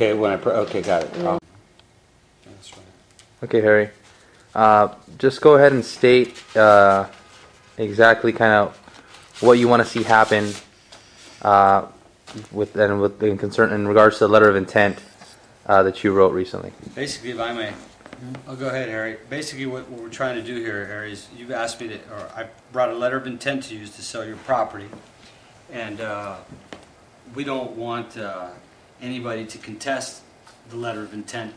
Okay, okay, got it. Yeah. That's right. Okay, Harry. Just go ahead and state exactly kind of what you want to see happen in regards to the letter of intent that you wrote recently. Basically, if I may, I'll go ahead, Harry. Basically, what we're trying to do here, Harry, is you've asked me to, or I brought a letter of intent to use to sell your property, and we don't want anybody to contest the letter of intent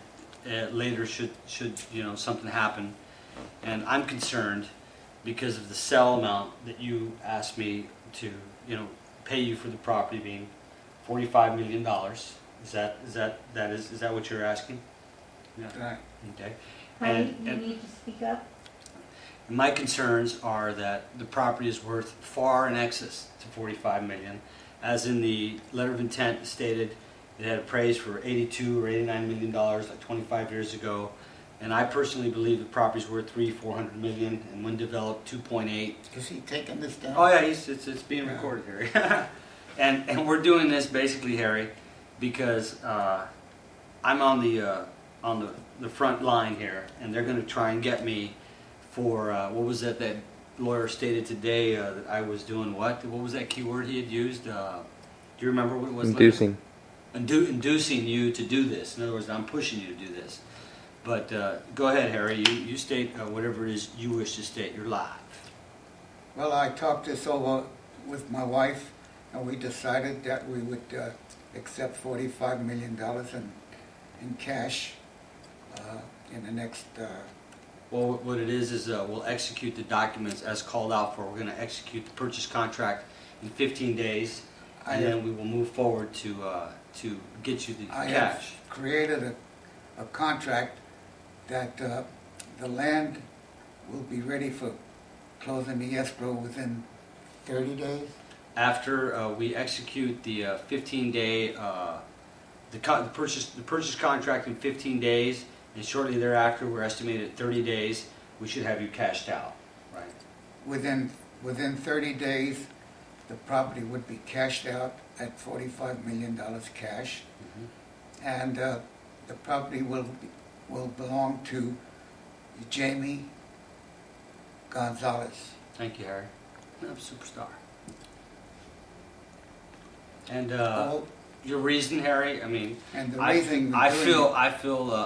later should something happen. And I'm concerned because of the sell amount that you asked me to pay you for the property being $45 million. Is that what you're asking? Yeah. Right. Okay. Honey, you need to speak up. My concerns are that the property is worth far in excess to $45 million, as in the letter of intent stated. It had appraised for $82 or $89 million like 25 years ago, and I personally believe the property's worth $400 million, and when developed, 2.8. Is he taking this down? Oh yeah, it's being recorded, Harry. and we're doing this basically, Harry, because I'm on the front line here, and they're going to try and get me for what was that lawyer stated today that I was doing what? What was that key word he had used? Do you remember what it was? Inducing. Inducing you to do this. In other words, I'm pushing you to do this. But go ahead, Harry. You state whatever it is you wish to state. You're live. Well, I talked this over with my wife, and we decided that we would accept $45 million in cash in the next... Well, what it is we'll execute the documents as called out for. We're going to execute the purchase contract in 15 days, and then we will move forward to get you the cash. I have created a contract that the land will be ready for closing the escrow within 30 days. After we execute the 15-day the purchase contract in 15 days, and shortly thereafter, we're estimated at 30 days, we should have you cashed out, right? Within 30 days, the property would be cashed out at $45 million cash, and the property will belong to Jaime Gonzalez. Thank you, Harry. I'm a superstar. And your reason, Harry? I mean, and the reason I feel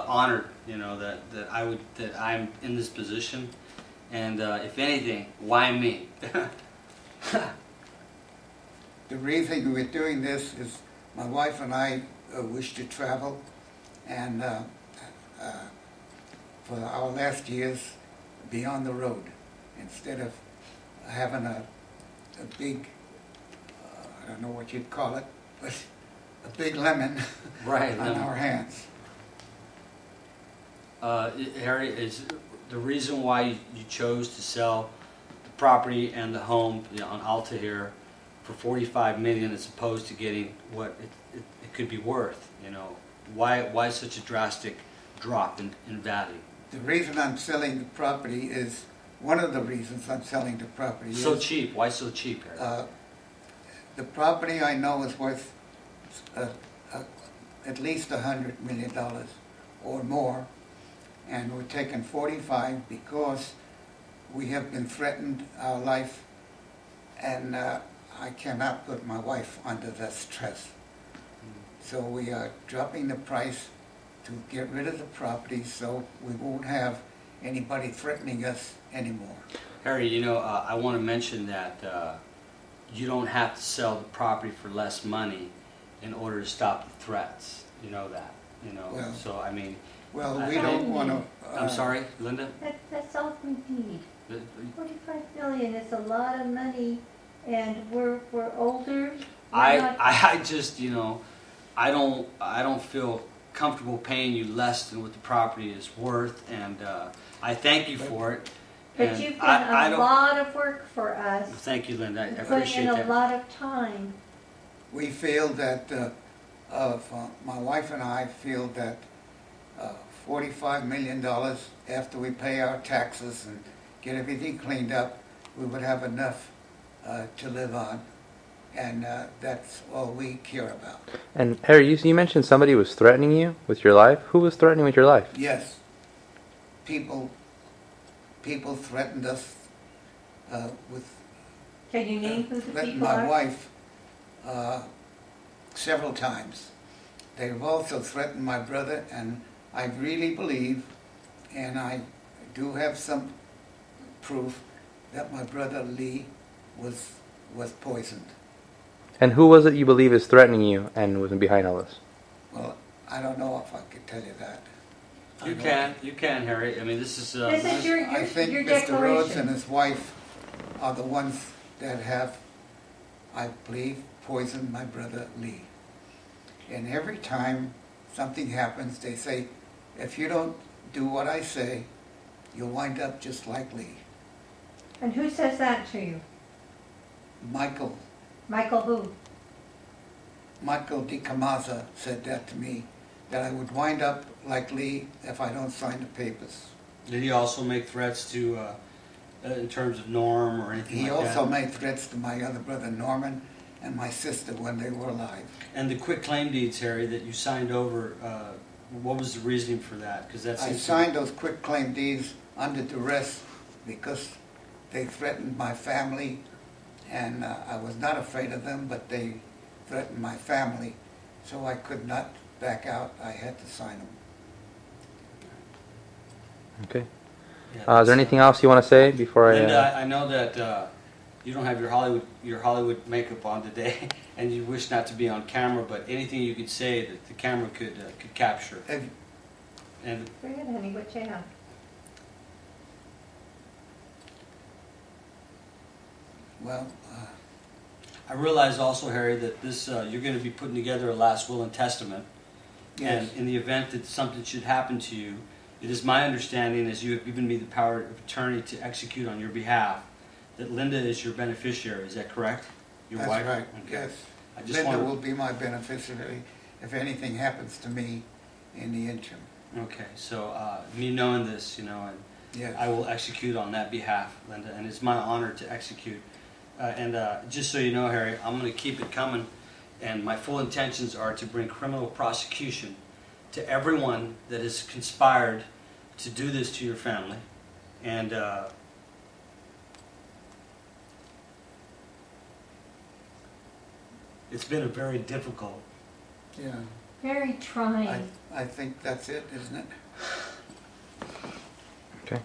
honored, that I'm in this position, and if anything, why me? The reason we're doing this is my wife and I wish to travel, and for our last years be on the road instead of having a big, I don't know what you'd call it, but a big lemon right, on our hands. Harry, is the reason why you chose to sell the property and the home on Alta here for $45 million as opposed to getting what it could be worth? Why such a drastic drop in value? The reason I'm selling the property is, one of the reasons I'm selling the property is... So cheap. Why so cheap, Harry? The property I know is worth at least $100 million or more, and we're taking 45 because we have been threatened our life, and I cannot put my wife under that stress. So we are dropping the price to get rid of the property so we won't have anybody threatening us anymore. Harry, I want to mention that you don't have to sell the property for less money in order to stop the threats. You know that. Well, so I mean. Well, we don't want to. I'm sorry, Linda. That's all we need. 45 million is a lot of money, and we're older. I just I don't feel comfortable paying you less than what the property is worth, and I thank you for it. But you've done a lot of work for us. Thank you, Linda. I appreciate that. Put in a lot of time. We feel that, my wife and I feel that $45 million after we pay our taxes and get everything cleaned up, we would have enough to live on. and that's all we care about. And Harry, you mentioned somebody was threatening you with your life. Who was threatening with your life? Yes, people threatened us with. Can you name who the Threatened people my are? wife several times. They've also threatened my brother, and I really believe, and I do have some proof, that my brother Lee was poisoned. And who was it you believe is threatening you and was behind all this? Well, I don't know if I could tell you that. You can, Harry. I mean, this is. This is your I think your Mr. Rhoades declaration. and his wife are the ones that have, I believe, poisoned my brother Lee. And every time something happens, they say, if you don't do what I say, you'll wind up just like Lee. And who says that to you? Michael Michael who? DiCamaza said that to me, that I would wind up like Lee if I don't sign the papers. Did he also make threats to, in terms of Norm or anything He like that? also made threats to my other brother Norman and my sister when they were alive. And the quick claim deeds, Harry, that you signed over, what was the reasoning for that? Because that's I signed those quick claim deeds under duress because they threatened my family, and I was not afraid of them, but they threatened my family, so I could not back out. I had to sign them. Okay. Yeah, Is there anything else you want to say before I... Linda, I know that you don't have your Hollywood makeup on today, and you wish not to be on camera, but anything you could say that the camera could capture. And Go ahead, honey. What you have? Well, I realize also, Harry, that this you're going to be putting together a last will and testament. yes, And in the event that something should happen to you, it is my understanding, as you have given me the power of attorney to execute on your behalf, that Linda is your beneficiary. Is that correct? Your that's wife? right, Okay. yes. I just Linda want will be my beneficiary if anything happens to me in the interim. Okay, so me knowing this, and Yes. I will execute on that behalf, Linda, and it's my honor to execute. And just so you know, Harry, I'm going to keep it coming, and my full intentions are to bring criminal prosecution to everyone that has conspired to do this to your family. And it's been a very difficult. Yeah. Very trying. I think that's it, isn't it? Okay.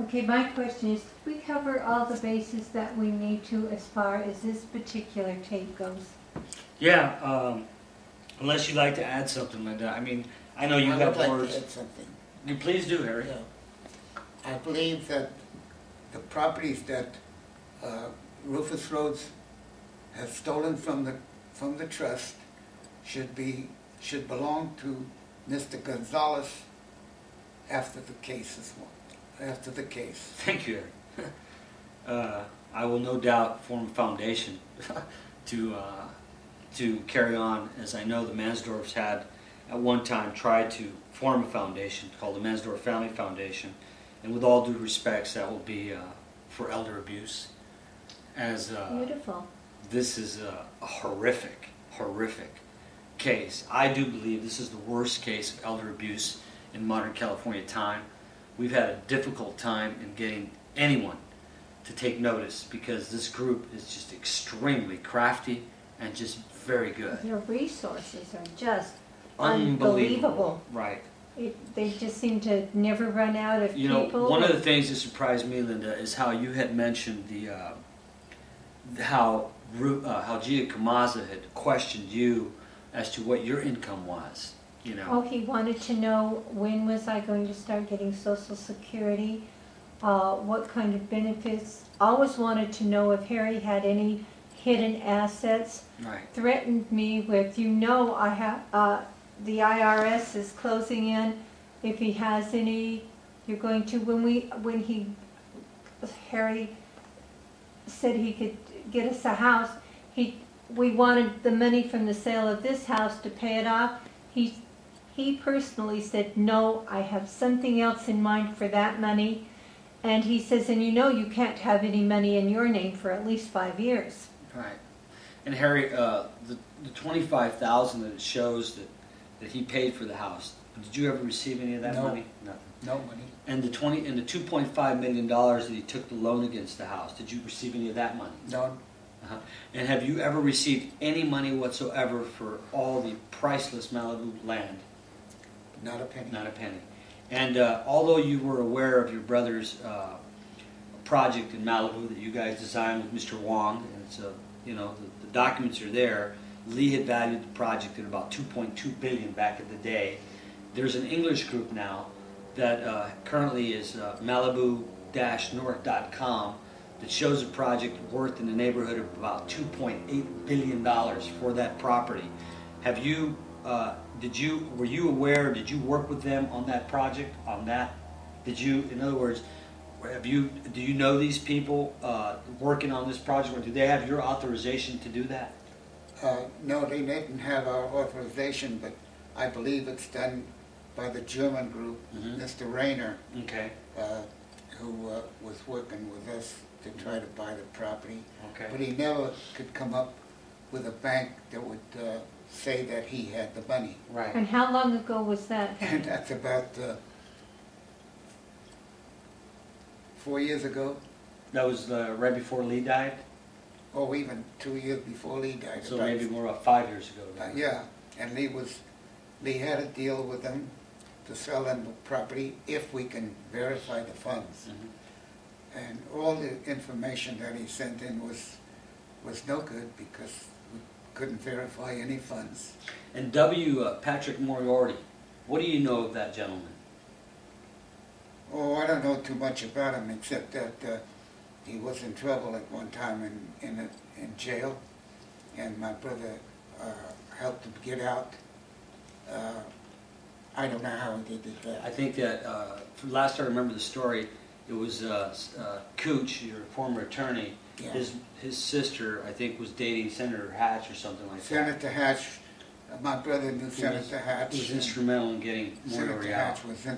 Okay, my question is, did we cover all the bases that we need to as far as this particular tape goes? Yeah, unless you'd like to add something, Linda. I mean, I know you I have would like words. to add something. You please do, Harry. Yeah. I believe that the properties that Rufus Rhoades has stolen from the trust should belong to Mr. Gonzalez after the case is won. After the case. Thank you, Harry. I will no doubt form a foundation to carry on, as I know the Mansdorfs had at one time tried to form a foundation called the Mansdorf Family Foundation, and with all due respects, that will be for elder abuse. As Beautiful. this is a horrific case. I do believe this is the worst case of elder abuse in modern California time. We've had a difficult time in getting anyone to take notice because this group is just extremely crafty and just very good. Their resources are just Unbelievable. unbelievable. Right. They just seem to never run out of You know, people. one of the things that surprised me, Linda, is how you had mentioned how Jaime Gonzalez had questioned you as to what your income was. Oh, he wanted to know when was I going to start getting Social Security, what kind of benefits. Always wanted to know if Harry had any hidden assets. Right. Threatened me with, I have the IRS is closing in. If he has any, you're going to. Harry said he could get us a house. We wanted the money from the sale of this house to pay it off. He personally said, no, I have something else in mind for that money. And he says, and you know you can't have any money in your name for at least 5 years. Right. And Harry, the $25,000 that it shows that he paid for the house, did you ever receive any of that No. money? Nothing. No money. And the $2.5 million that he took the loan against the house, did you receive any of that money? No. Uh-huh. And have you ever received any money whatsoever for all the priceless Malibu land? Not a penny. Not a penny. And although you were aware of your brother's project in Malibu that you guys designed with Mr. Wong, and it's the documents are there. Lee had valued the project at about $2.2 billion back in the day. There's an English group now that currently is Malibu-North.com that shows a project worth in the neighborhood of about $2.8 billion for that property. Have you? Were you aware? Did you work with them on that project? On that? Did you? In other words, do you know these people working on this project, or do they have your authorization to do that? No, they didn't have our authorization, but I believe it's done by the German group, Mr. Rayner, Okay. who was working with us to try to buy the property. Okay. But he never could come up with a bank that would say that he had the money. Right. And how long ago was that? And that's about 4 years ago, That was right before Lee died, or even 2 years before Lee died. so maybe more about 5 years ago. Then. Yeah, and Lee had a deal with them to sell them the property if we can verify the funds. And all the information that he sent in was no good because we couldn't verify any funds. And Patrick Moriarty, what do you know of that gentleman? Oh, I don't know too much about him except that he was in trouble at one time in jail, and my brother helped him get out. I don't know how he did that. I think that last I remember the story, it was Cooch, your former attorney. Yeah. His sister, I think, was dating Senator Hatch or something like that. Senator Hatch, my brother knew Senator Hatch. He was instrumental in getting Senator Moriarty Hatch out. was in